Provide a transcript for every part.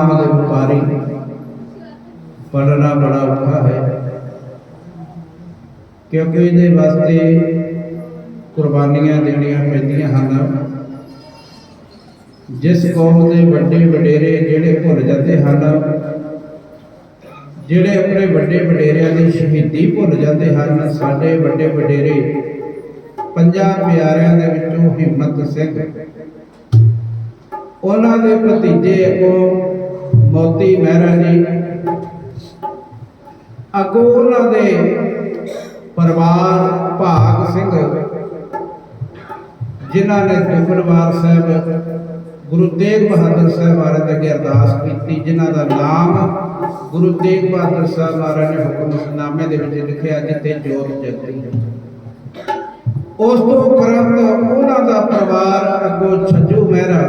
नाम के व्यापारी पढ़ना बड़ा औखा है, क्योंकि ये वास्ते कुर्बानियां देनियां पैंदियां हन। जिस कौम के वड्डे वडेरे जिहड़े भुल जाते हैं, जिहड़े अपने वड्डे वडेरियां की शहीदी भुल जाते हैं, साडे वड्डे वडेरे पंजां प्यारियां दे विचों हिम्मत सिंह, उन्हां दे भतीजे अगों मोती महरा जी, अगों उन्हां दे परिवार भाग सिंह, जिन्हां ने दुखनवार साहब गुरु तेग बहादुर साहब महाराज अगे अरदास की, जिन्हां दा नाम गुरु तेग बहादुर साहब महाराज ने हुक्मनामे दे विच लिखिया, जिथे जोत जगती है। उस तो उपरंत उन्हां दा परिवार अगों छज्जू महरा,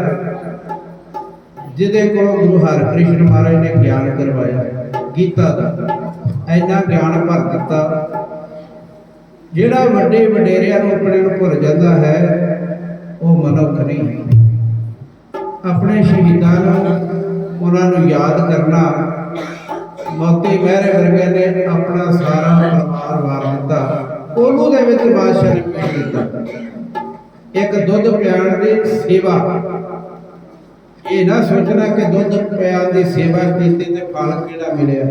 जिहदे कोलों गुरु हरकृष्ण महाराज ने ज्ञान करवाया गीता का, इन्ना ज्ञान भर दिता। जिहड़ा वड्डे वडेरियां नूं अपने नूं भुल जाता है, वो मनुख नहीं। अपने शहीदां नूं उन्हां नूं याद करना, मोती महरे वर्गे ने अपना सारा परिवार वार दिता, ओलू दे विच बादशाह ने पेश कीता। एक दुध पियाण दी सेवा, ये ना सोचना कि दुध पियाण दी सेवा कीती ते फल किहड़ा मिलिया।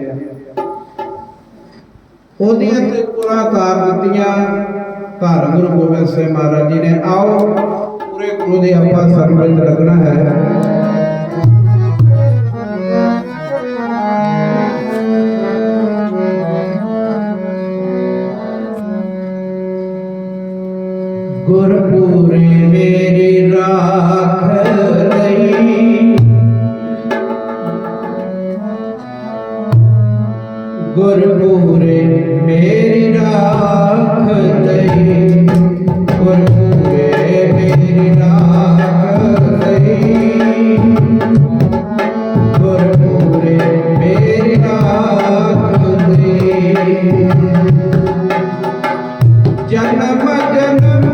ओदियां ते कुलां तार दित्तियां धन गुरु गोबिंद सिंह महाराज जी ने। आओ पूरे गुरु दे आपां सरबंध लगना है। गुरपुरे मेरी राख लई, गुरपुरे मेरी राख लई, गुरपुरे मेरी राख लई, गुरपुरे मेरी राख लई। जन्म जन्म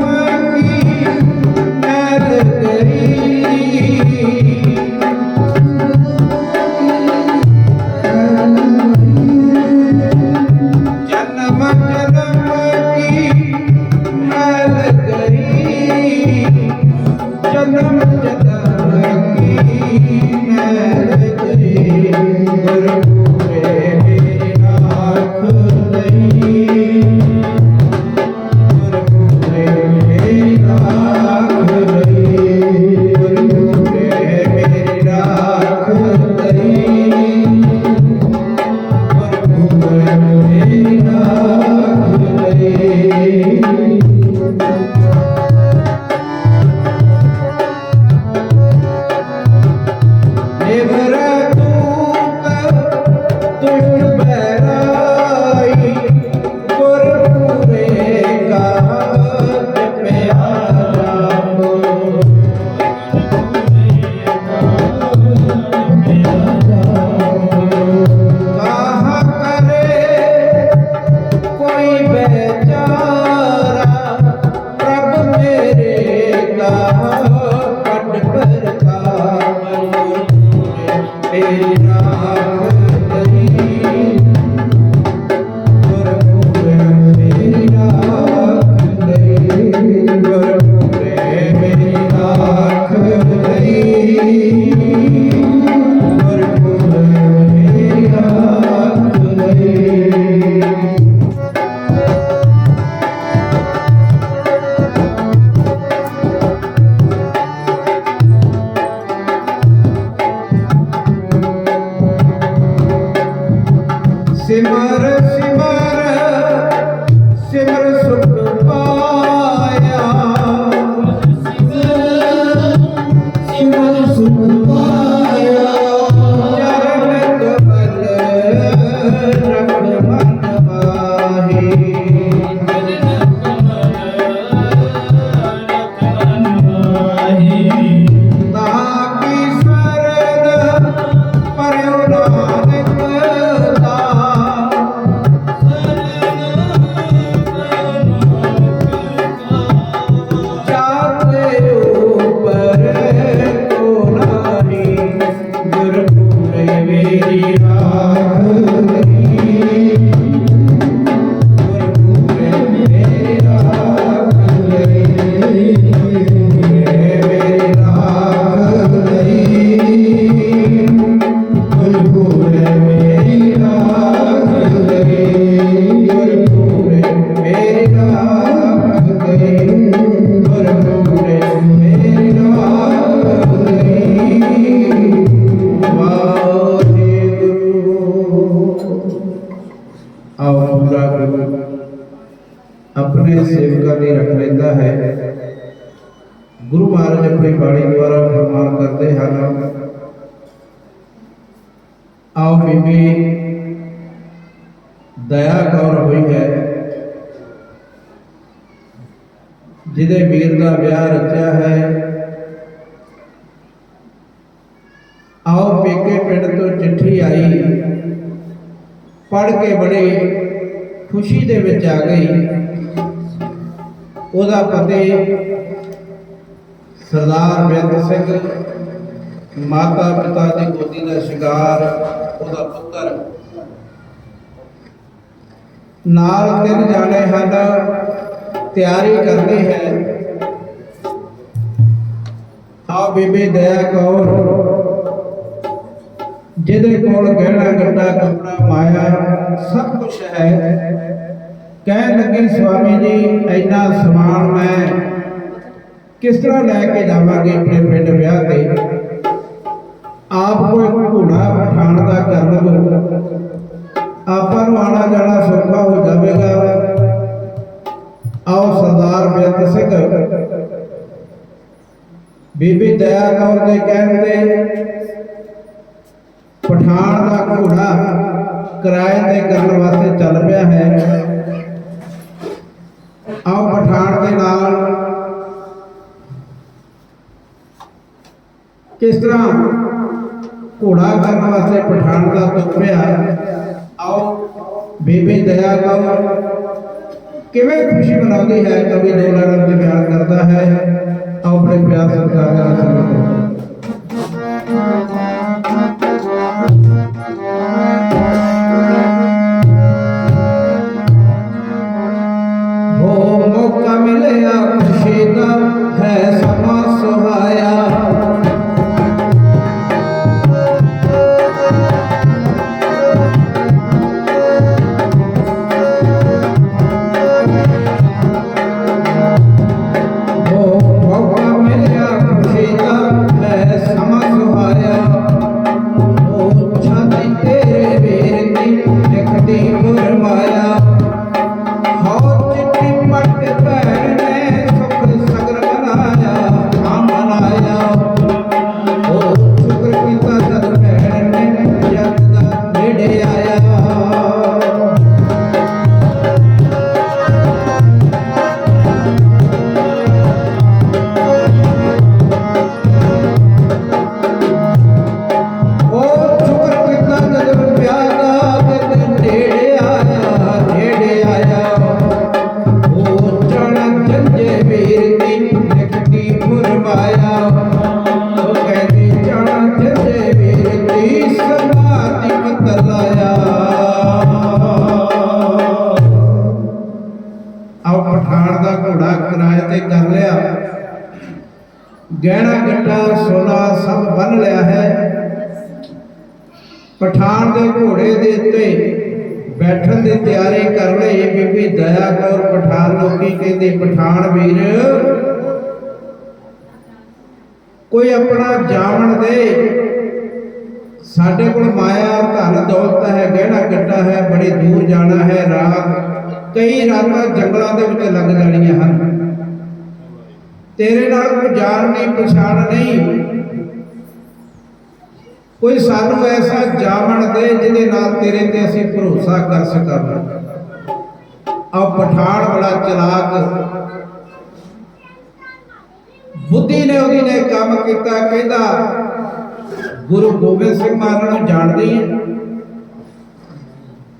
सिमर सिमर सिमर सुख पाया, सिमर सुख पाया, चरण कमल रख मन माही, ताकि शरण परयो नानक अपने सेवकों की रख लेता है। गुरु महाराज अपनी बाणी द्वारा फरमान करते हैं, आओ बीबी दया कौर हुई है जिदे वीर का ब्याह रचा है। आओ पेके पिंड तो चिट्ठी आई, पढ़ के बड़ी खुशी दे विच आ गई। ओदा पति सरदार बेअंत सिंह, माता पिता की गोदी का शिकार ओदा पुत्र, नाल 3 जाने हन, तैयारी करते हैं। आओ बीबी दया कौर जिहदे कोल गहना गड्ढा कपड़ा माया सब कुछ है, कह लगी स्वामी जी इन्ना समान मैं किस तरह लैके जावांगी अपने पिंड ब्याह ते। आप कोई घोड़ा पठान का कर लवो, आपां नूं आना जाना सौखा हो जाएगा। आओ सरदार बेअंत सिंह बीबी दया कौर के कहण ते पठान का घोड़ा किराए ते करने वास्ते चल पिया है। आओ पठान के नाल किस तरह घोड़ा करने वास्ते पठान का तुर पिया। आओ बीबी दया कौर किवें खुशी मनाती है, कभी 2 लाइनों में बयान करता है। आओ बड़े प्यार सत्कार नाल सुनो। वो मौका मिलया खुशी दा है समा सुहाया, गहना गट्टा सोना सब बन लिया है। पठान के घोड़े के उत्ते बैठन की तैयारी कर ली। बीबी दया कौर पठान लोग कहते पठान वीर कोई अपना जामन दे, साडे कोल माया धन दौलत है, गहना गट्टा है, बड़ी दूर जाना है, रात कई रातां जंगलों के विच लग जानियां हन, तेरे नाल कोई जान नहीं पछाण नहीं, कोई सानू ऐसा जामन दे जिहदे नाल तेरे ते असीं भरोसा कर सकां। आओ पठान बड़ा चलाक बुद्धि ने उहदी ने काम कीता। कहंदा गुरु गोबिंद सिंह महाराज नूं जाणदी है?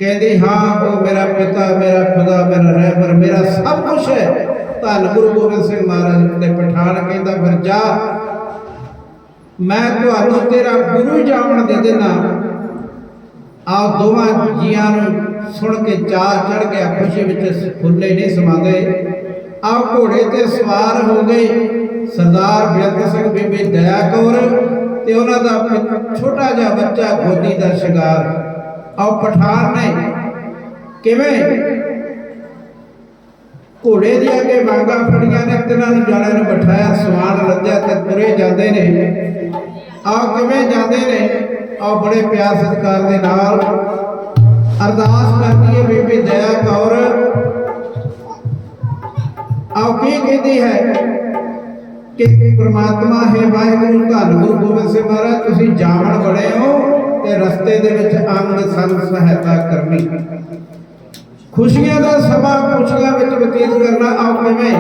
कहंदी हाँ, वो मेरा पिता, मेरा खुदा, मेरा रहबर, मेरा सब कुछ है। धन गुरु गोबिंद सिंह महाराज ने। पठान कहता फिर जा, मैं तुहानू तेरा गुरु जामन दे देना। आओ दोवां जियां नूं सुन के चाह चढ़ गया, खुशी विच फुल्ले नहीं समाते। आओ घोड़े ते सवार हो गए सरदार बेअंत सिंह, बीबी दया कौर ते उन्हां दा छोटा जिहा बच्चा गोदी दा शिकार। आओ पठान ने किवें घोड़े दी अगे वांगा फड़ियां ने, 3 जाणियां नूं बिठाया, सवान लद्या ते तुरे जांदे ने। आओ किवें जांदे ने? आओ बड़े प्यार सत्कार दे नाल अरदास करदी है बीबी दया कौर, आओ की कहती है कि परमात्मा है वाहिगुरु धन गुरु गोबिंद सिंह महाराज तुसी जामन बड़े हो ते रस्ते दे विच अंग संग सहायता करनी खुशियां दा समा खुशियां विच बतीत करना। आओ किवें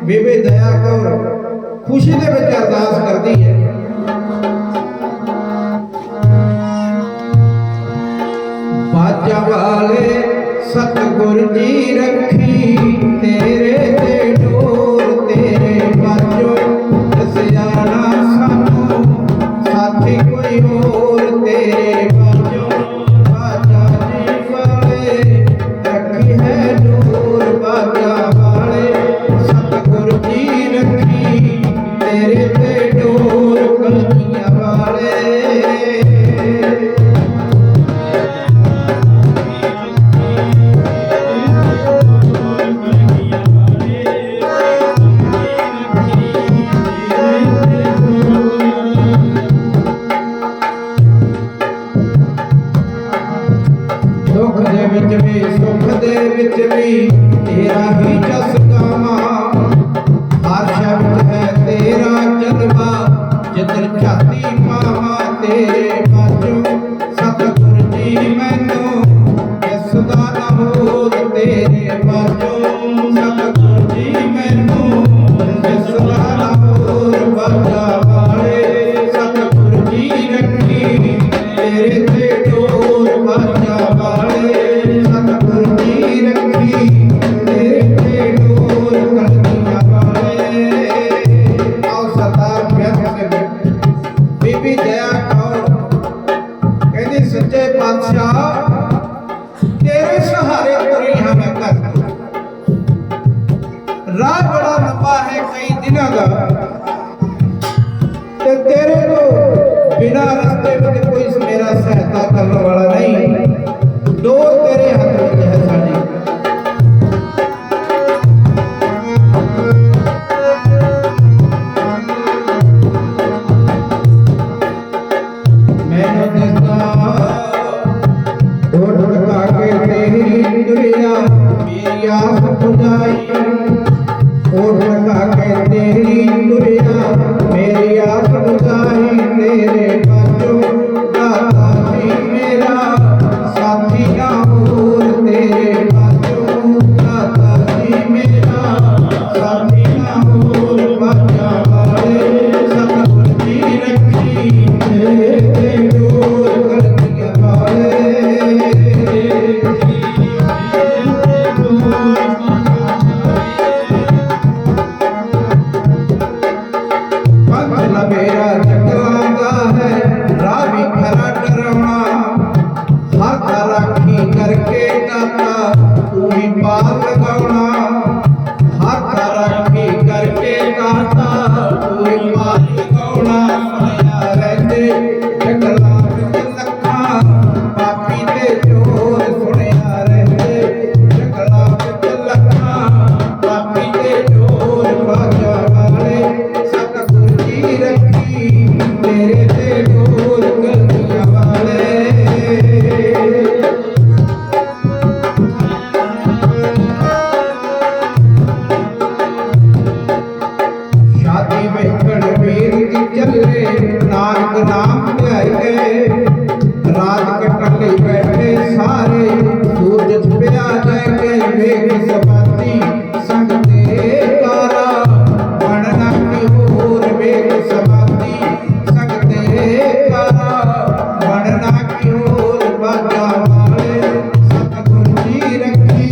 बीबी दया कौर खुशी दे विच अरदास करदी है। बाजा वाले सतगुर जी रखी तेरे ते डोर तेरे बाजो दसिया ना सानू साथी कोई होर तेरे बाजो बाजा जी वाले रखी है डोर बाजा वाले सतगुर जी रखी तेरे ते डोर कलगियां वाले। दुख दे विच भी सुख दे विच भी तेरा ही जस गावां हर शब्द है तेरा जलवा जिधर छाती पावां तेरे बाजो सतगुर जी मैनू इसदा ना होर तेरे बाजो सतगुर जी मैनू इसदा ना होर बाजा वाले सतगुर जी रखी तेरे ते डोर बाजा वाले सतगुर जी रखी तेरे ते डोर कलगियां वाले। आओ सरदार बेअंत सिंह बीबी दया कौर कहती सच्चे पातशाह तेरे सहारे तुरी हाँ मैं कर राह बड़ा लंबा है कई दिनों का ते तेरे तो बिना रस्ते में कोई मेरा सहायता करने वाला नहीं डोर तेरे हाथ में है साडी। मैनू दिसदा ढोल ढका के तेरी दुनिया मेरी आस बुझाई ढोल ढका के तेरी दुनिया मेरी आस बुझाई तेरे बाजो दाता जी मेरा साथी ना होर तेरे बाजो दाता जी मेरा साथी ना होर बाजा वाले सतगुर जी रखी तेरे ते डोर कलगियां वाले। पंथ मेरा जंगलां दा है राह भी खरा डरावना हथ राखी करके दाता तू ही पार लगावना हथ राखी करके दाता तू ही पार लगावना। सुनिया रहंदे जंगलां विच लखां पापी ते चोर सुनिया रहंदे जंगलां विच लखां पापी ते चोर बाजा वाले सतगुर जी रखी तेरे ते डोर कलगियां वाले। शादी वेखण वीर दी चले नानक नाम ध्याई गए रात कटन लई बैठे सारे सूरज छुपिया जाएंगे वेख सपाती संग ते कारा बनना की होर वेख सपाती संग ते कारा बनना की होर बाजा वाले सतगुर जी रखी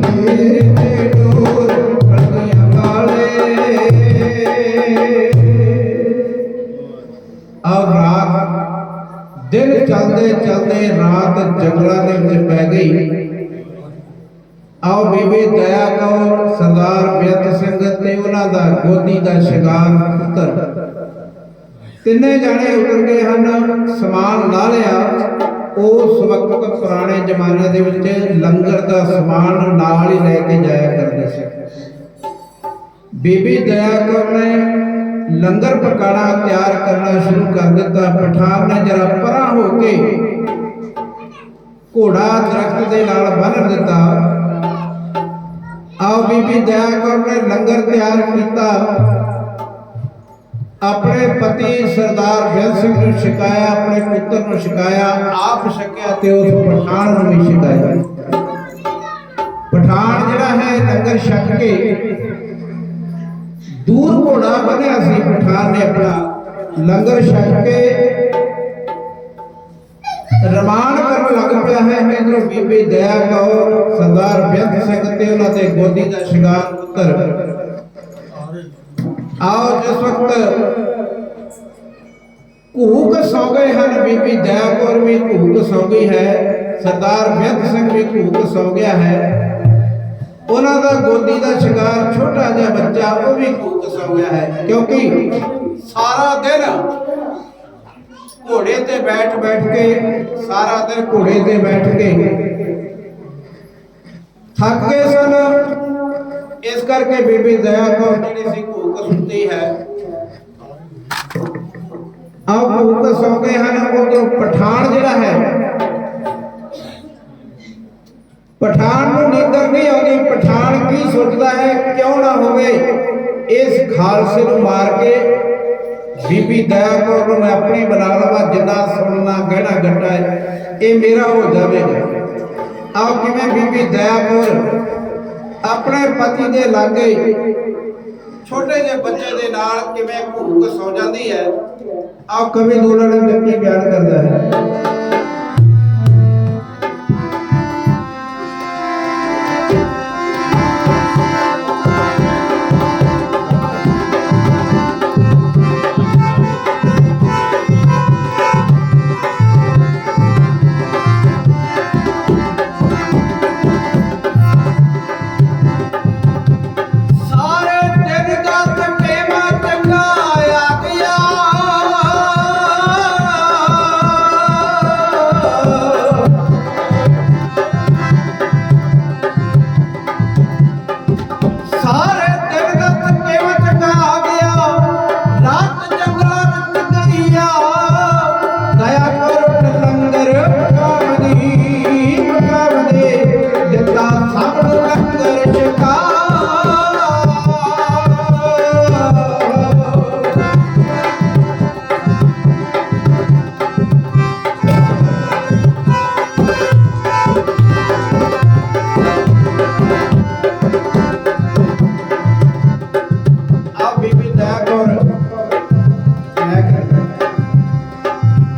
तेरे ते डोर कलगियां वाले। अब रात दिन चलते चलते रात जंगलों के विच पै गई। आओ बीबी दया कौर सरदार बेअंत सिंह ते उन्हां दा गोदी दा शिकार पुत्र तिन्ने जाने उतर गए हैं समान ला लिया। उस वक्त पुराने जमाने दे विच लंगर का समान नाल ही लैके जाया करते थे। बीबी दया कौर ने लंगर पकाना तैयार करना शुरू कर दिता। पठान ने जरा परा होके घोड़ा दरख्त दे नाल बन दिता। आओ बीबी दया कौर ने लंगर तैयार किया, अपने पति सरदार बेअंत सिंह नूं छकाया, अपने पुत्र नूं छकाया, आप छकिया ते उस पठान नूं भी छकाया। पठान जिहड़ा है लंगर छक के दूर घोड़ा बनिया सी, पठान ने अपना लंगर छक के रवान करन लग पिया है। इधरों बीबी दया कौर सरदार बेअंत सिंह ते उन्हां दे गोदी दा शिंगार पुत्र। आओ जिस वक्त घूक सौ गए हैं, बीबी दया कौर भी घूक सौ गई है, सरदार बेअंत सिंह भी घूक सौ गया है, उन्हां दा गोदी दा शिंगार छोटा जिहा बच्चा वो भी घूक सौ गया है। क्योंकि सारा दिन घोड़े ते बैठ के, सारा दिन घोड़े ते बैठ के थक गए सन। इस करके बीबी दया कौर जी सी घूक सुती है। अब घूक सौ गए हैं। उधरों पठान जिहड़ा है, पठान नूं नींदर नहीं आउंदी। पठान की सोचदा है क्यों ना होवे इस खालसे नूं मार के बीबी दया कौर नूं मैं अपनी बना लवां, जिन्ना सुनना गहना गट्टा है ये मेरा हो जाएगा। आओ किवें बीबी दया कौर अपने पति दे लागे छोटे जे बच्चे दे नाल किवें घूक सौ जांदी है। आओ कवि दूला ने की बयान करदा है।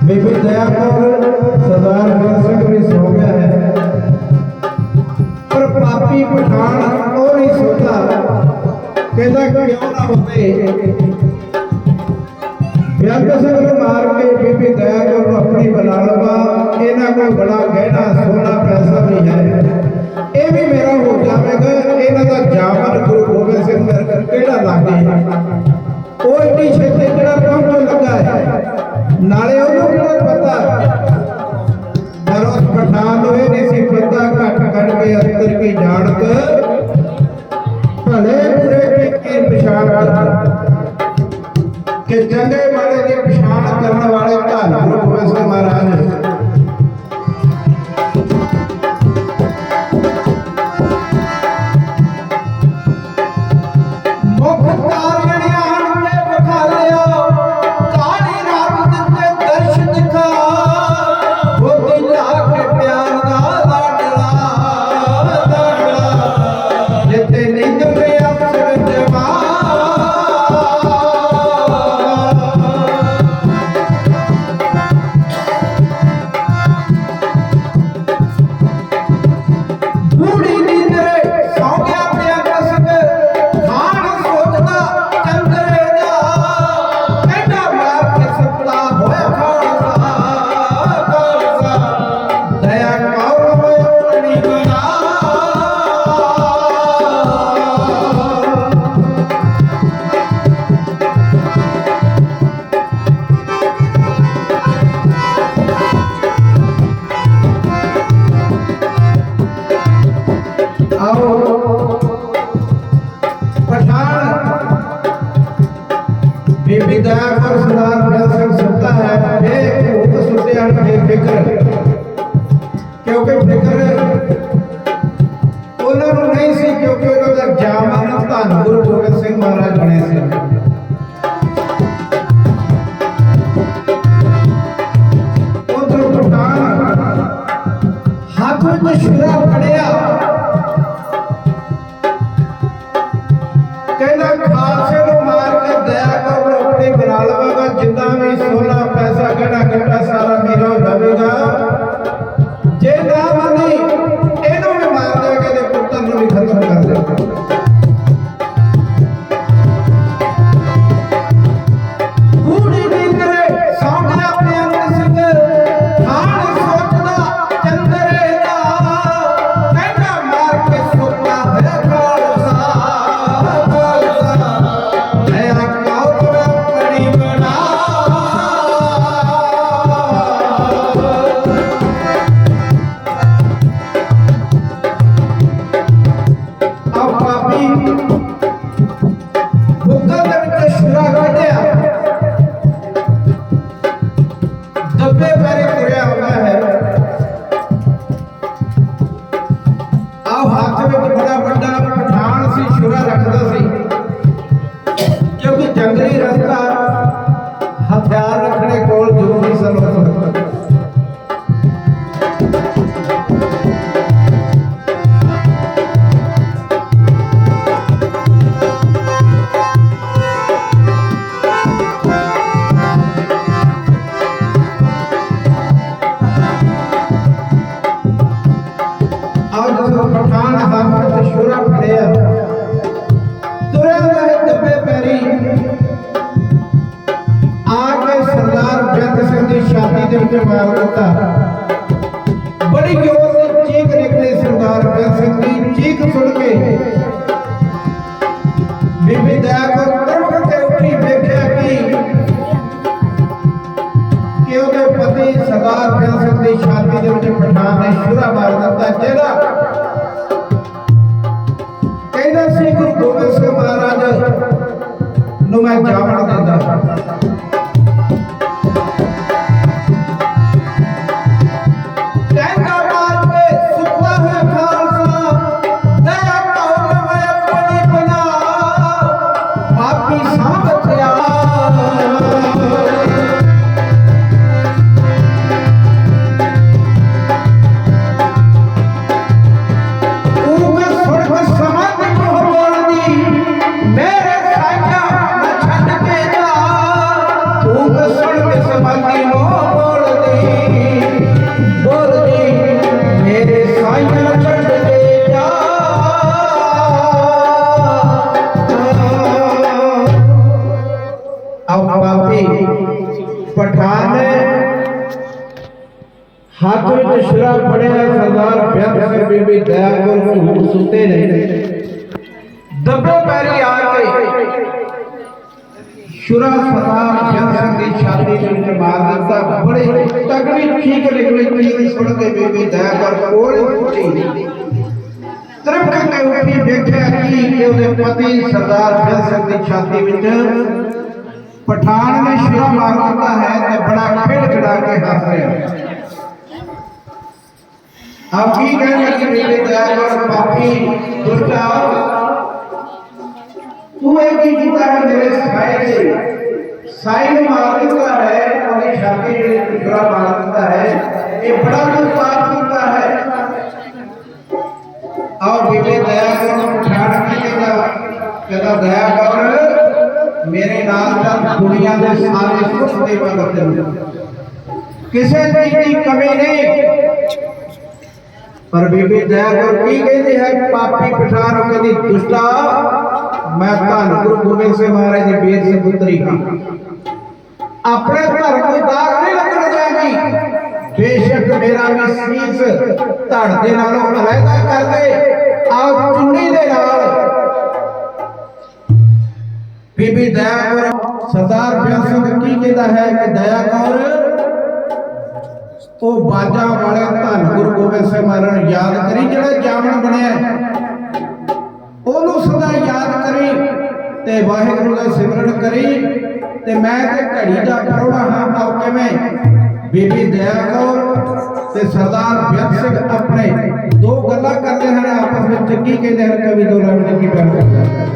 बीबी दया कौर सरदार बेअंत सिंह भी सो गया है, पर पापी पठान वो नहीं सोता। कहता क्यों ना होवे बेअंत सिंह नूं मार के बीबी दया कौर नूं अपनी बना लवां, इन्हां कोल बड़ा गहना सोना पैसा भी है, ये भी मेरा हो जाएगा। इन्हां दा जामन गुरु गोबिंद सिंह नगर केड़ा लागे वो इतनी छेती किहड़ा पहुंचण लगा है, नाले उन्होंने किहड़ा पता। पर उस पठान नूं ये नहीं सी पता घट घट के अंतर की जानत भले बुरे की पछाण कि चंगे माड़े की पछाण करने वाले धन गुरु गोबिंद सिंह महाराज। बीबी दया कौर सरदार बेअंत सिंह सुनता है, भूख सुते हैं बेफिक्र, क्योंकि फिक्र उन्होंने नहीं सी ਜੋ ਕਿ ਉਹਨਾਂ ਦਾ ਜਾਮਨ ਧੰਨ ਗੁਰੂ ਗੋਬਿੰਦ ਸਿੰਘ ਮਹਾਰਾਜ ਬਣੇ ਸੀ। ਉਧਰ ਪਠਾਨ ਹੱਥ ਵਿੱਚ ਛੁਰਾ ਫੜਿਆ, ਕਹਿੰਦਾ ਖਾਲਸੇ ਨੂੰ ਮਾਰ ਕੇ ਦਇਆ ਕਰ ਆਪਣੀ ਬਣਾ ਲਵਾਂਗਾ, ਜਿੰਨਾ ਵੀ ਸੋਨਾ ਪੈਸਾ ਗਹਿਣਾ ਗੱਟਾ ਸਾਰਾ ਮੇਰਾ ਹੋ ਜਾਵੇਗਾ। ਜੇ ਨਾ ਮੰਨੀ ਇਹਨੂੰ ਵੀ ਮਾਰ ਦੇਗਾ, ਇਹਦੇ ਪੁੱਤਰ ਨੂੰ ਵੀ ਖਤਮ ਕਰ ਦੇਗਾ। ਬੂੜੀ ਨੀਂਦ ਕਰੇ ਸੌਂ ਗਿਆ ਆਪਣੇ ਅੰਦਰ ਸਿੰਘ, ਖਾਣ ਸੋਚਦਾ ਚੰਦਰੇ ਦਾ, ਕਹਿੰਦਾ ਮਾਰ ਕੇ ਸੁੱਤਾ ਹੋਇਆ ਖਾਲਸਾ। ਮੈਂ ਕੌਰ ਆਪਣੀ ਬਣਾ जंगली रस्ता हथियार रखने को जरूरी जरूरत है। आज पठान हाथ में छुरा फड़िया, तुरया दबे पैरी आके सरदार बेअंत सिंह की छाती के उत्ते मार दिता। बड़ी जोर से चीख निकली सरदार बेअंत सिंह की। चीख सुन के बीबी दया को तड़प के उठी, देखा कि उसके पति सरदार बेअंत सिंह की छाती के उत्ते पठान ने छुरा मार दिता, जेड़ा कहता सी गुरु गोबिंद सिंह महाराज नूं मैं जावण दिंदा। पठान ने हाथ में छुरा फड़िया, सरदार बेअंत सिंह बीबी दया को सुते नहीं, दबे पैरी आके छुरा सरदार बेअंत सिंह की छाती में मार दिता। बड़ी तगड़ी चीख निकली। चीख सुन के बीबी दया कर कोल उठी, तड़प के उठी, देखा कि उसके पति सरदार बेअंत सिंह की छाती में पठान ने छुरा मार दिता है, तो बड़ा खिड़खिड़ा के हंस रहे। अब की कहने की बीबी दया कर पापी दुष्टा, तू एक ही जीता है मेरे साई से, साई ने मार दिता है और छाती में छुरा मार दिता है, ये बड़ा तू पाप करता है। और बीबी दया कर पठान की कहता दया कर मेरे नाल दा दुनिया के सारे सुख देवांगा तेनू, किसी चीज की कमी नहीं। पर बीबी दया कर की कहती है पापी पठान कहती दुष्टा, मैं धन गुरु गोबिंद सिंह महाराज की बेद से पुत्री हां, अपने धर्म को दाग नहीं लगने जाएगी। बेशक मेरा भी शीश धड़ दे नालों अलहदा कर दे, आप चुन्नी दे नाल। बीबी दया कर सरदार बेअंत सिंह की कहता है कि दया कर वो बाजा वाले धन गुरु गोबिंद सिंह महाराज याद करी, जेड़ा जामन बनया ओनू सदा याद करी ते वाहिगुरू दा सिमरन करी। ते मैं ते घड़ी दा परौड़ा हां, आओ किवें बीबी दया कौर ते सरदार बेअंत सिंह अपने दो गल्लां करदे हन आपस विच। ਵਿੱਚ ਕੀ ਕਹਿੰਦੇ ਹਨ ਕਵੀ ਦੋ ਲਾਈਨਾਂ ਕੀ ਬਿਆਨ ਕਰਦਾ ਹੈ।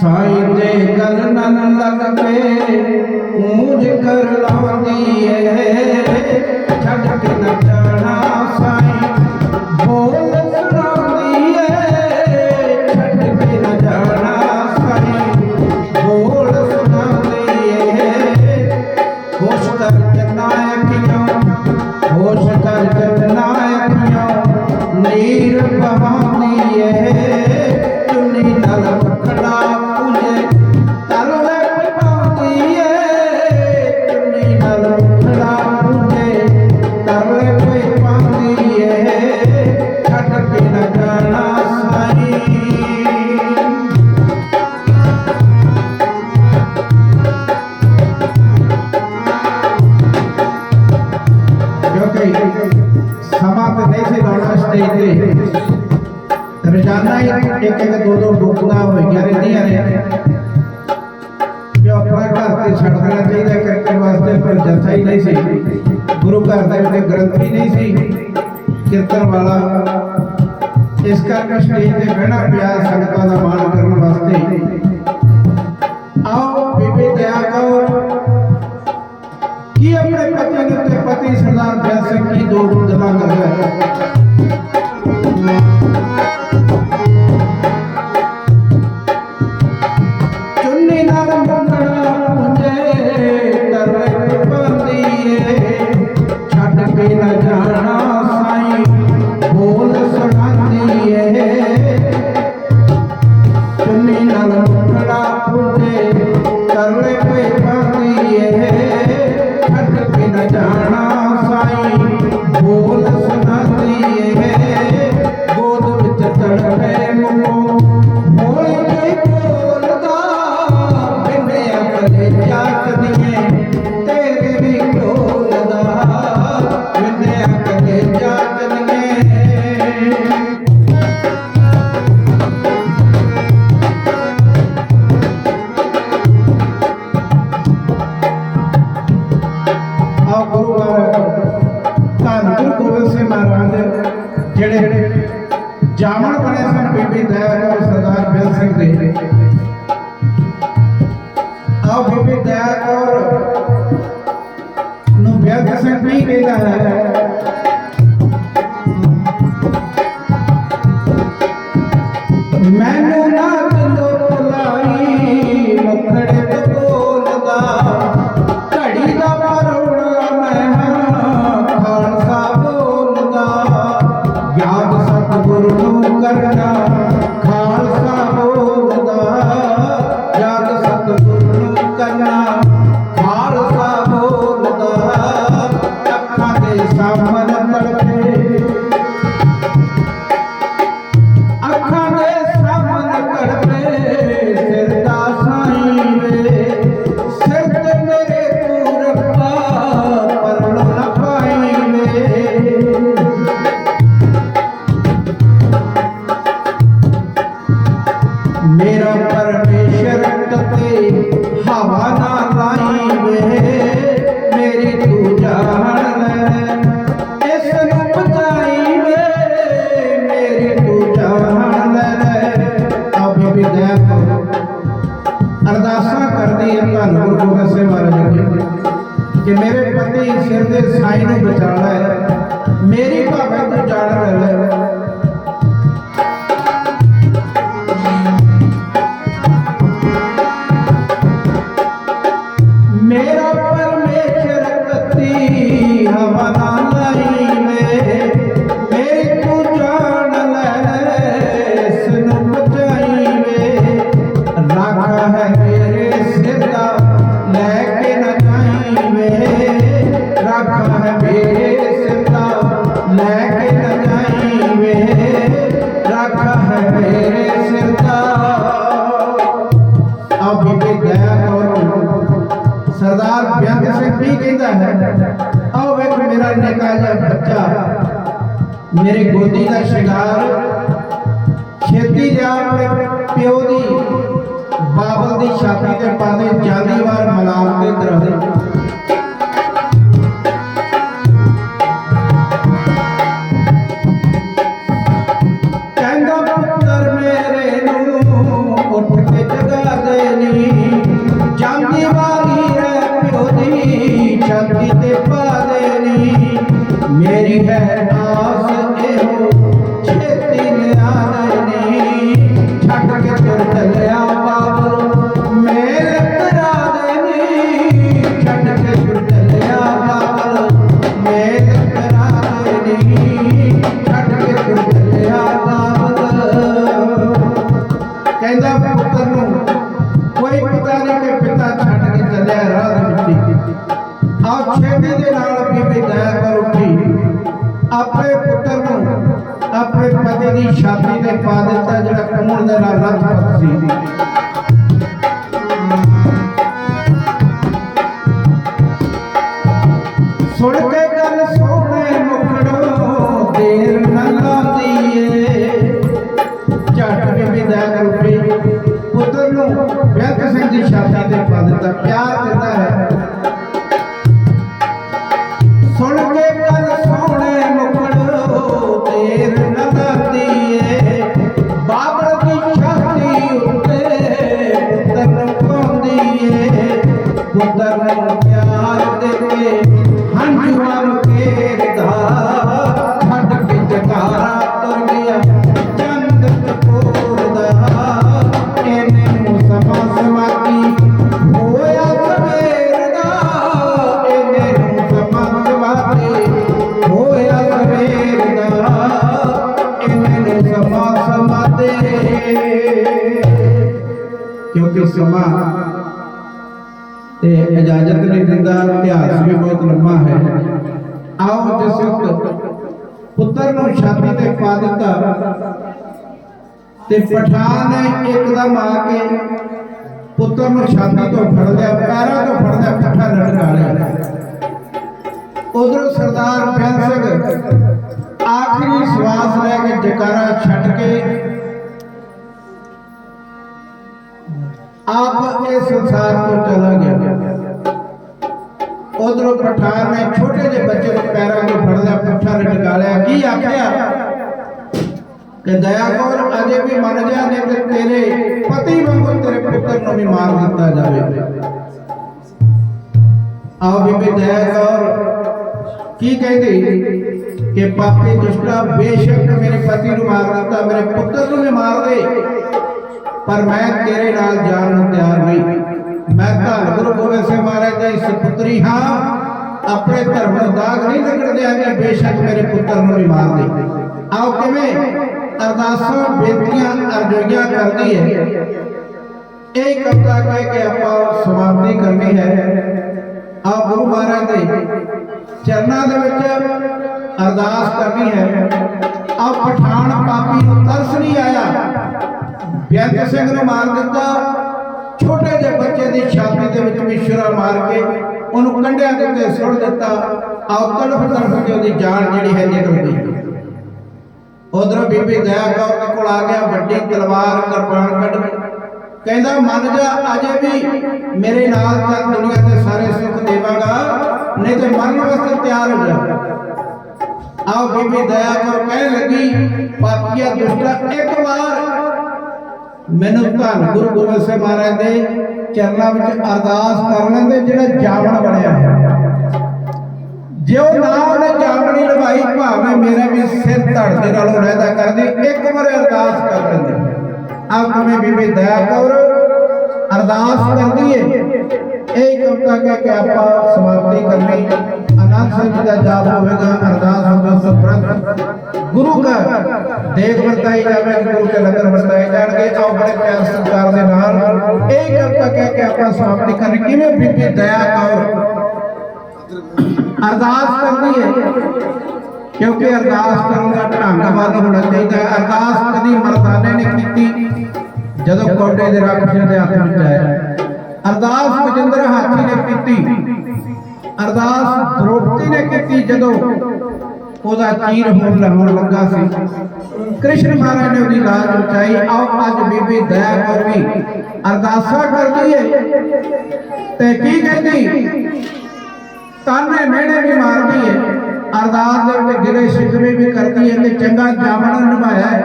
साईं दे गल नन लग पे मूंझ कर लांदी है छड़ के न जाना साईं बोल सुनांदी है छड़ के न जाना साईं बोल सुनांदी है होश कर जन्ना अखियों होश कर जन्ना अखियों नीर बहांदी है चुन्नी नल पकड़ा रोजाना ही एक एक दो दो बुकिंगां होईयां रहिंदियां ने जो अपना घर ते छड़ देना चाहिए कीर्तन वास्ते पर जथा ही नहीं सी गुरु घर दे विच ग्रंथ ही नहीं सी कीर्तन वाला इस करके स्टेज ते बहना पिया संगतां दा मान करन वास्ते आओ बीबी दया कौर की अपने पति ने पति सरदार दया सिंह की दो गल्लां करदा जामन बने सन बीबी दया कौर सरदार बेल सिंह दे आओ बीबी दया कौर नु बेल सिंह भी कहता है मैनू ना दिलो भुलाई मुखड़े तो बोलदा घड़ी दा परोड़ा मैं खालसा बोलदा याद सतगुरु करना खालसा बोलदा याद सतगुरु करना खालसा बोलदा अखां दे सामने तड़पे अखां दे सामने तड़पे सिर दा साईं वे सिर ते मेरे तू रब्बा परलो ना पाई वे मेरा परमेश्वर कते हवा ना लाई वे मेरी तू जान ले इस नूं बचाई वे मेरी तू जान ले अब भी दया करो अरदासा करदी है धन गुरु गोबिंद सिंह महाराज कि मेरे पति सिर दे साई नूं बचाना है मेरी भावे तू जान ले मेरा परमेश्वर कती हवा ना लाई में मेरी तू जान ले सुन बचाई में राखा है मेरे सिर दा लेके न जाई में राखा है मेरे सिर दा लेके न जाई में राखा है मेरे सिर दा अब भी दया करो सरदार बेअंत सिंह भी कहता है आओ वेख मेरा निका जिहा बच्चा मेरे गोदी का शिंगार छेती जा अपने प्यो की बाबल की छाती ਕਹਿੰਦਾ ਪੁੱਤਰ ਨੂੰ ਕੋਈ ਪਤਾ ਨਹੀਂ ਕਿ ਪਿਤਾ ਛੱਡ ਕੇ ਚੱਲਿਆ ਰਾਹ ਦੇ ਵਿੱਚ। ਆਪ ਛੇਤੀ ਦੇ ਨਾਲ ਬੀਬੀ ਦਇਆ ਕਰ ਉੱਠੀ, ਆਪਣੇ ਪੁੱਤਰ ਨੂੰ ਆਪਣੇ ਪਤੀ ਦੀ ਛਾਤੀ ਤੇ ਪਾ ਦਿੱਤਾ ਜਿਹੜਾ ਕੂਣ ਦੇ ਨਾਲ ਲੱਥ ਸੀ। ਸੁਣ ਕੇ ਗੱਲ ਸੋਹਣੇ ਮੁਖੜੋ ਦੇਰ ਨਾ ਲਾਉਂਦੀ ਏ। ਝੱਟ ਬੀਬੀ ਦਇਆ ਕਰ ਉੱਠੀ, ਪੁੱਤਰ ਨੂੰ ਬੇਅੰਤ ਸਿੰਘ ਦੀ ਛਾਤੀ ਤੇ ਪਾ ਦਿੱਤਾ। ਪਿਆਰ ਦਿੰਦਾ ਹੈ। ਸੁਣ ਕੇ ਗੱਲ ਸੋਹਣੇ ਮੁਖੜੋ ਦੇਰ ਨਾ ਲਾਉਂਦੀ ਏ। ਬਾਬਲ ਦੀ ਛਾਤੀ ਉੱਤੇ ਪੁੱਤਰ ਨੂੰ ਪਾਉਂਦੀ ਏ। ਪੁੱਤਰ ਨੂੰ ਪਿਆਰ ਦੇ ਕੇ ਹੰਝੂਆਂ ਨੂੰ ਘੇਰਦਾ, ਛੱਡ ਕੇ ਜਕਾਰਾ ਤੁਰ ਗਿਆ ਚੰਦ ਚਕੋਰ ਦਾ। ਇਹਨੇ ਨੂੰ ਸਮਾਂ ਸਮਾਤੀ ਹੋਇਆ ਸਵੇਰ ਦਾ, ਇਹਨੇ ਨੂੰ ਸਮਾਂ ਸਮਾਤੀ ਹੋਇਆ ਸਵੇਰ ਦਾ, ਇਹਨੇ ਨੂੰ ਸਮਾਂ ਸਮਾਤੇ। ਕਿਉਂਕਿ ਸਮਾਂ ਤੇ ਇਜਾਜ਼ਤ नहीं दिता, इतिहास भी बहुत लंबा है। आओ जिस वक्त पुत्र नूं छाती ते पा दिता ते पठान ने एकदम आके पुत्र नूं छाती तो फड़ लिया, पैरों तो फड़ लिया, पट्ठा लटका लिया। उधरों सरदार बहन सिंह आखिरी श्वास लैके जकारा छड्ड के आप इस संसार को चला गया। उधरों पठान ने छोटे जे बच्चे को पैरों को फड़ लिया, पट्ठा लटका लिया। की आख्या कि दया कौर अजे भी मर जा, नहीं तो तेरे पति वांगू तेरे पुत्र को भी मार दिता जाए। आओ बीबी दया कौर की कहती कि पापी दुष्टा बेशक मेरे पति को मार दिता, मेरे पुत्र को भी मार दे, पर मैं तेरे नाल जान नूं तैयार नहीं। मैं धन गुरु गोबिंद सिंह महाराज दी सुपुत्री हाँ, अपने धर्म नूं दाग नहीं लगण देंगे, बेशक मेरे पुत्र नूं भी मार दे। आओ किवें अरदासां बेनतियां अरजोइयां करदी है, एक कविता कह के आपां समाप्ति करनी है। आओ गुरु महाराज दे चरनां दे विच अरदास करनी है। आओ पठान पापी नूं तरस नहीं आया, बेअंत सिंह ने मार दिता, छोटे जे बच्चे की छाती के विच विछुरा मार के उन्होंने कंढियां दे उत्ते सुट दिता। आओ तड़फ तड़फ के उसकी जान जिहड़ी है निकल गई। उधर बीबी दया कौर के कोल आ गया वड्डी तलवार कृपान कढ के, कहंदा मन जा अजे भी मेरे नाल तक दुनिया के सारे सुख देवांगा, नहीं तो मरन वास्ते तैयार हो जा। आओ बीबी दया कौर कह लगी, पापिया दुष्टा एक बार मैनू धन गुरु गोबिंद सिंह महाराज दे चरणों में अरदास कर लेंदे, जिहड़ा जामन बनया है। जो ना उन्हें जामनी निभाई, भावें मेरा भी सिर धड़ दे नालों लहदा कर दे, एक बार अरदास कर लेंदे। अब तुम्हें बीबी दया कौर अरदास कर दी है। एक कविता कह के आप समाप्ति करनी। आनंद सिंह जी का जाप होगा, अरदास होगा, सब गुरु का देख बरताई जाए, गुरु के लंगर बरताए जाएंगे। आओ बड़े प्यार सत्कार के नाल एक कविता कह के आप समाप्ति करनी। किवें बीबी दया कौर अरदास करती है, क्योंकि अरदास करने का ढंग वाल होना चाहिए। अरदास कदी मर्दाने ने की जदों कोटे दे राखियां दे हत्थ विच आया, अरदास बजिंदर हाथी ने की, अरदास द्रौपदी ने की जदों ओदा चीर होण लगा सी। कृष्ण महाराज ने उसकी लाज बचाई। आओ अज बीबी दया कौर भी अरदासा करती है ते की कहती, ताने मेहने भी मारती है, अरदास दे विच गिले शिकवे भी करती है कि चंगा जामन निभाया है,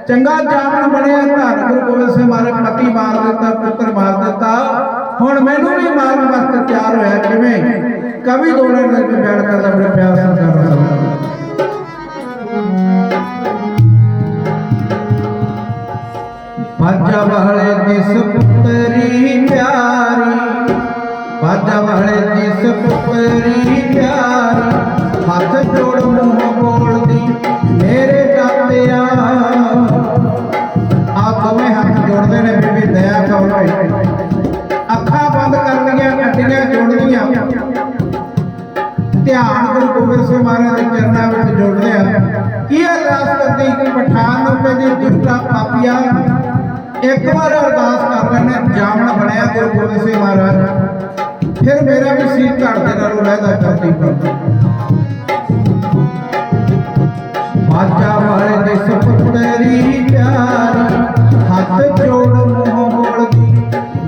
चंगा जामन बनया, धन गुरु गोबिंद सिंह महाराज पति मार दिता, पुत्र मार दिता, हुण मैनू भी मारन वास्ते तैयार होया। किवें कवि दोने करके बयान करदा बड़े प्यार सत्कार बाजा वाले जिस पुत्री प्यारी, बाजा वाले जिस पुत्री प्यारी, हाथ जोड़ मुंह बोलदी मेरे दातिया। आप दोवें हाथ जोड़ जोड़ते हैं बीबी दया कौर अखा बंद करनियां अड्डियां जोड़नियां ध्यान गुरु गोबिंद सिंह महाराज के चरणों में जोड़ते हैं की अरदास करती कि पठान नूं कहंदी दुष्टा पापिया एक बार अरदास कर लेने जामन बनया गुरु गोबिंद सिंह महाराज फिर मेरा भी सीत घट दे नालों लहदा करती बाजा वाले दे सपुतरी प्यारी हाथ जोड़ मुंह बोलदी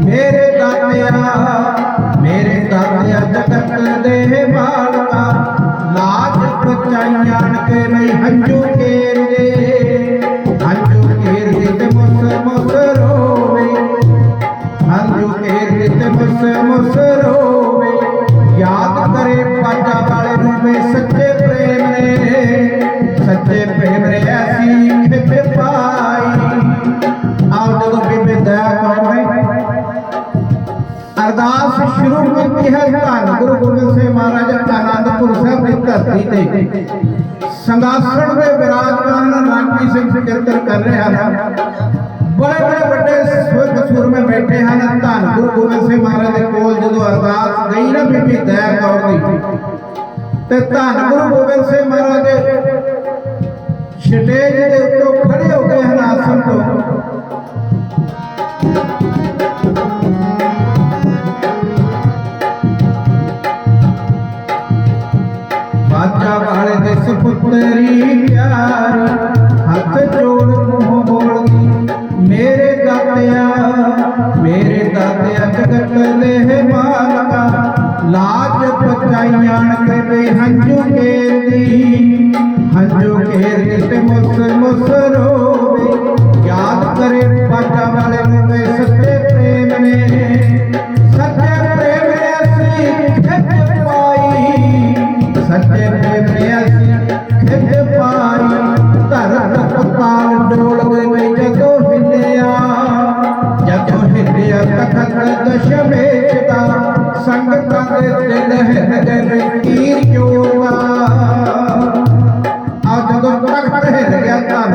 मेरे दातिया जगत दे मालका लाज बचाइयां के मैं हंजू केर दे ते मुस मुस रोवे हंजू केर दे ते मुस रोवे याद करे बाजा वाले नूं वे सच्चे प्रेम ने ऐसी खिच पाई आओ जदों बीबी दया कौर ने अरदास शुरू की है धन गुरु गोबिंद सिंह महाराज आनंदपुर साहब की धरती ते संगासण में विराजमान रागी सिंह कीर्तन कर रहे हैं बड़े बड़े बड़े सुर में बैठे हैं धन गुरु गोबिंद सिंह महाराज के कोल जदों अरदास गई ना बीबी दया कौर दी ते धन गुरु गोबिंद सिंह महाराज स्टेज के उत्तों खड़े हो गए हैं आसन तो बाजा वाले दे सपुतरी प्यारी हाथ जोड़ मुंह बोलदी मेरे दातिया जगत दे मालका लाज बचाइयां के वे हंजू केर दी ते मुस मुस रोवे याद करे बाजा वाले नूं वे सच्चे प्रेम ने ऐसी खिच पाई सच्चे प्रेम ने ऐसी खिच पाई धरत पताल डोल गए जदों हिलिया तखत दशमेश दा संगतां दे दिल है तीर जोड़ा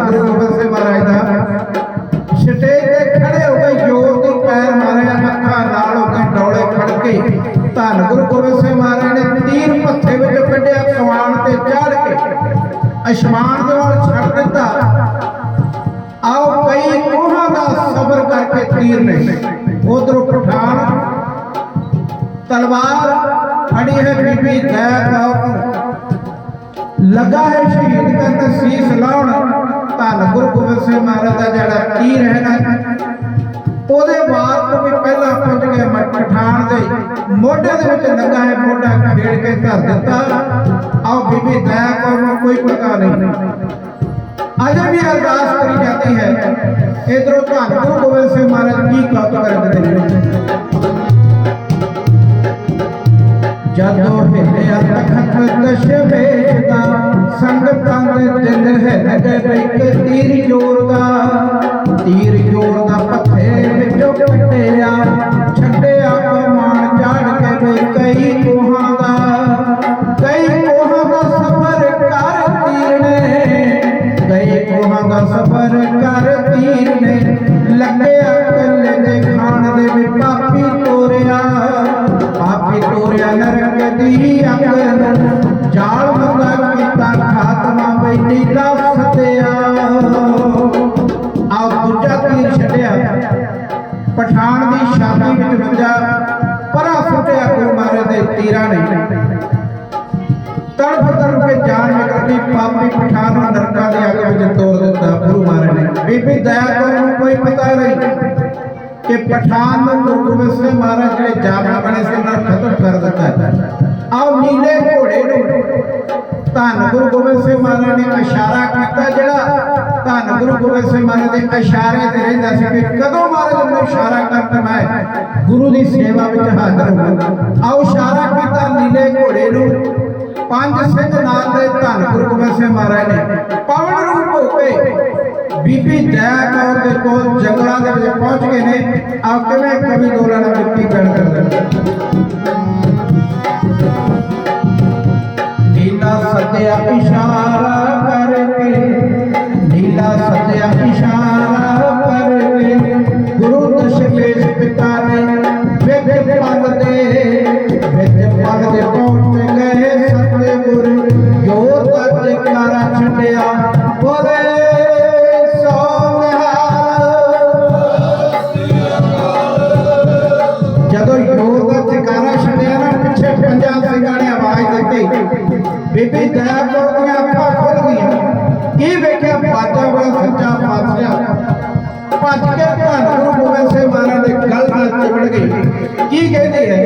गुरु गोबिंद सिंह महाराज का स्टेज ते खड़े हो गए जोर के पैर मारे अखा नाल हो गए डोले खड़के धन गुरु गोबिंद सिंह महाराज ने तीर पत्थे विच कढ़िया सवान ते चढ़ के आसमान दे वाल छड़ दिता आओ कई कोहां दा सफर करके तीर ने उधरों पठान तलवार फड़ी है बीबी दया कौर लगा है शहीद करके शीश लाउण धन गुरु गोबिंद सिंह महाराज का जिहड़ा तीर है ना ओदे वार तो भी पहला पहुंच गया पठान दे मोढे दे विच लगा है मोढा खेड़ के धर दिता आओ बीबी दया कौर नूं कोई पता नहीं अजे भी अरदास करी जाती है इधरों धन गुरु गोबिंद सिंह महाराज की कौतुक करते हैं जदों हिलिया तखत दशमेश दा संगतां दे दिल है एक तीर जोड़दा पत्थे विचों कट्टिया छड्डिया कमान झाड़ के कई कोहां दा सफर कर तीर ने लग्गिया कल्ले दे खान दे भी पापी तोरिया नरक दी अग जाल मंगा कीता खात्मा वे नीला सतिया आओ दूजा तीर छड्डिया पठान दी छाती विच वजा परा सुटिया गुरु महाराज दे तीरां ने तड़फ के जान निकलती पापी पठान नूं नरकां दी अग विच तोड़ दिता गुरु महाराज ने बीबी दया कौर नूं कोई पता नहीं कि पठान गुरु गोबिंद सिंह महाराज जिहड़े जामा बने से उन्हां खत्म कर दिता आओ नीले घोड़े नूं धन गुरु गोबिंद सिंह महाराज ने इशारा किया जिहड़ा धन गुरु गोबिंद सिंह महाराज के इशारे ते रहिंदा सी कि कदों महाराज ने इशारा करता मैं गुरु की सेवा में हाजिर होवां आओ इशारा किया नीले घोड़े नूं पंज सिंह नाल दे धन गुरु गोबिंद सिंह महाराज ने पवन रूप होके बीबी दया कौर के कोल जंगलों के विच पहुंच गए ने आ किवें कवि दोला ने मिट्टी पैण करदा नीला सत्या इशारा करके नीला सत्या इशारा करके ਭੱਜ ਕੇ ਧੰਨ ਗੁਰੂ ਗੋਬਿੰਦ ਸਿੰਘ ਮਹਾਰਾਜ ਦੇ ਗਲ ਨਾਲ ਚਿਮੜ ਗਈ। ਕੀ ਕਹਿੰਦੀ ਹੈ?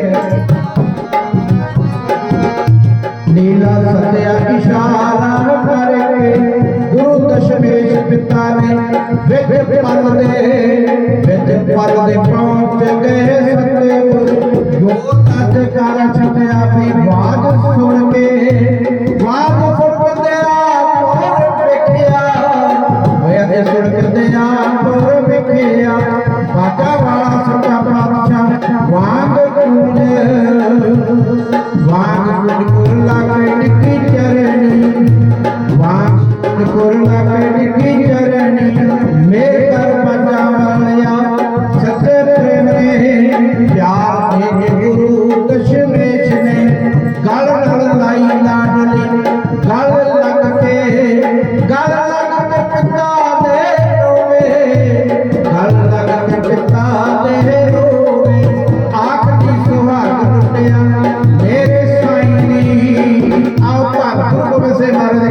नीला सत्या इशारा करके गुरु दशमेश पिता ने विच पल दे पहुंच गए सतगुरु जो तज कर छटिया भी बाज सुन के दया पर वेखिया होया सुन के दया पर वेखिया बाजा वाला सच्चा पातशाह वांग की चरणी की चरणी मेरे बजा वालिया सत्य प्रेम ने प्यार के गुरु दशमेश ने गल लाई लाडली गल लग के पिता दे रोवे गल लग के पिता दे रोवे आखरी सुहाग लुटिया मेरे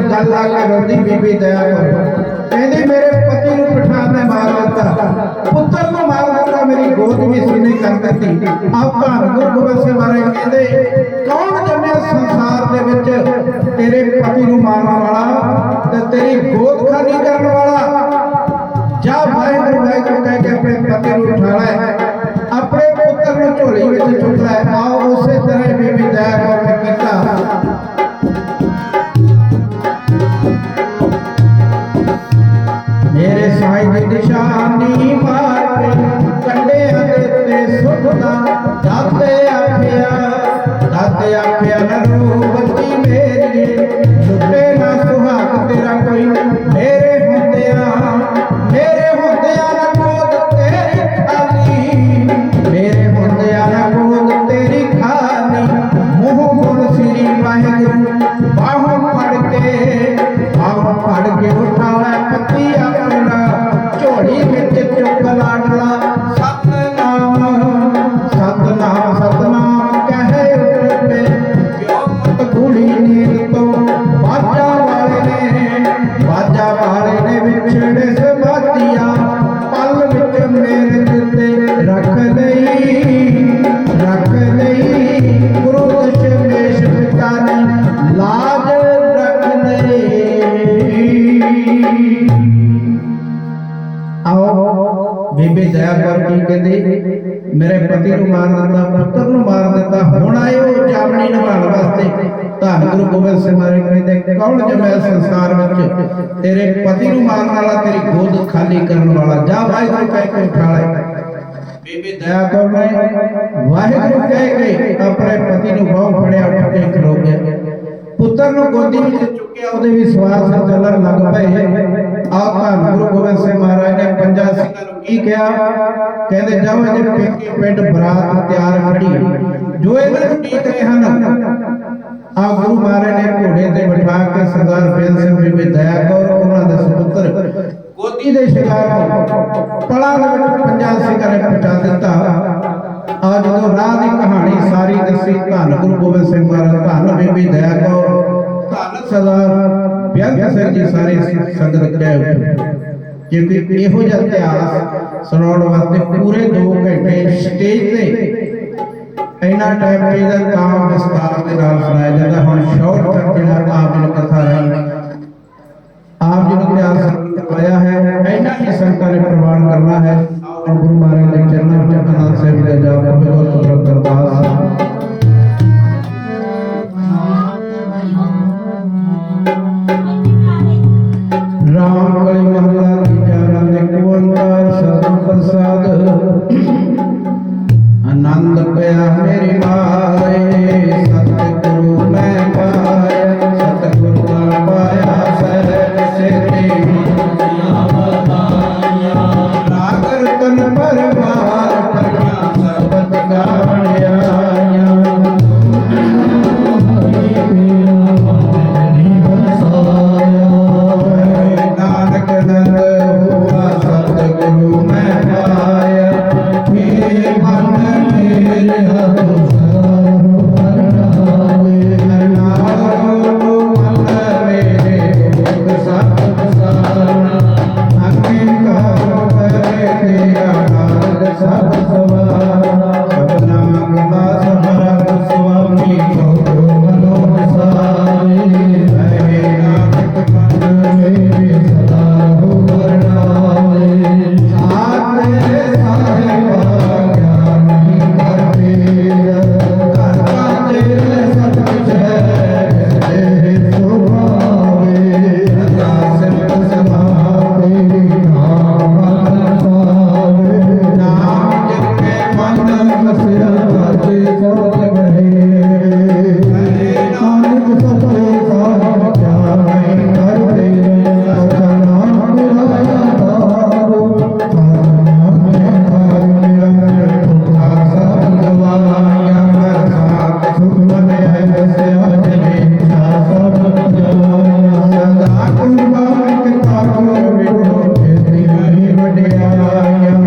गल आके रोंदी बीबी दया कर कहती मेरे पति को पठान ने मार दिता पुत्र को मार दिता मेरी गोद में सीने कर दी। आप गुरु गोबिंद सिंह महाराज कहते कौन जम्या संसार दे विच तेरे पति को मारने वाला ते तेरी गोद खाली करने वाला जा वाहिगुरू वाहिगुरू कह के अपने पति को उठा ले अपने पुत्र को झोली में चुक ले। आओ उसे तरह बीबी दया कर ने कीता। मेरे साईं की निशानी मार के कंडे देते सुनना दाते आखिया नरो बच्ची मेरी लुटे ना सुहाग तेरा कोई मेरे होंदिया ना गोद तेरी खाली मेरे होंदिया ना गोद तेरी खाली मुँह गुण श्री वाहिगुरू बाहों फड़ के उठावा पति अपना झोली में चुक लाडला सतनाम कहे उठे क्यों मत गुड़ी नींद तो बाजा वाले ने विछड़े समातिया पल विच मेरे दिते रख लई गुरु दशमेश पिता ने लाज रख लई। आओ बीबी दया कर की कहती मेरे पति को मार दिता पुत्र को मार दिता हुण आए हो जामनी निभाण वास्ते धन गुरु गोबिंद सिंह महाराज कहते कौन जमैया संसार विच तेरे पति को मारने वाला तेरी गोद खाली करने वाला जा वाहिगुरू कह के उठा ले। बीबी दया कर ने वाहिगुरू कह के अपने पति को बाहों फड़िया उठ के खलो गया पुत्र को गोदी में चुकिया ਉਹਦੇ विश्वास ਚੱਲਣ ਲੱਗ ਪਏ। ਆਪ ਗੁਰੂ ਗੋਬਿੰਦ ਸਿੰਘ ਮਹਾਰਾਜ ਨੇ ਪੰਜਾਂ ਸਿੰਘਾਂ ਨੂੰ ਕੀ ਕਿਹਾ? ਕਹਿੰਦੇ ਜਾਓ ਇਹਦੇ ਪੇਕੇ ਪਿੰਡ ਬਰਾਤ ਤਿਆਰ ਖੜੀ ਜੋ ਇਹਨਾਂ ਨੂੰ ਠੀਕ ਰਹੇ ਹਨ। ਆ ਗੁਰੂ ਮਹਾਰਾਜ ਨੇ ਘੋੜੇ ਤੇ ਬਿਠਾ ਕੇ ਸਰਦਾਰ ਬੇਅੰਤ ਸਿੰਘ ਬੀਬੀ ਦਇਆ ਕੌਰ ਉਹਨਾਂ ਦੇ ਸੁਪੁੱਤਰ ਗੋਦੀ ਦੇ ਸ਼ਿਕਾਰ ਨੂੰ ਪਲਾਂ ਦੇ ਵਿੱਚ ਪੰਜਾਂ ਸਿੰਘਾਂ ਨੇ ਪਹੁੰਚਾ ਦਿੱਤਾ। आज जो राह की कहानी सारी दसी धन गुरु गोबिंद सिंह महाराज धन बीबी दया कौर धन सरदार बेअंत सिंह जी सारे संगत कह उठे क्योंकि इहो जिहा इतिहास सुनाउण वास्ते पूरे 2 घंटे स्टेज ते इन्ना टाइम चाहिए काम विस्तार के नाल सुनाया जाता। हुण शॉर्टकट जिहड़ा आप जी कथा है आप जी इतिहास आया है इन्ना ही संगतां ने प्रवान करना है। गुरु महाराज के चरणों में आनंद से विदा जाप भगवत अरदास। राम कली महला तीजा नंद एक ओंकार सतगुर प्रसाद आनंद पया मेरी मारे सतगुरु मैं पाया सतगुरु का पाया सहज सिद्धि तन पर बार प्रज्ञा सबत गावण आया Hare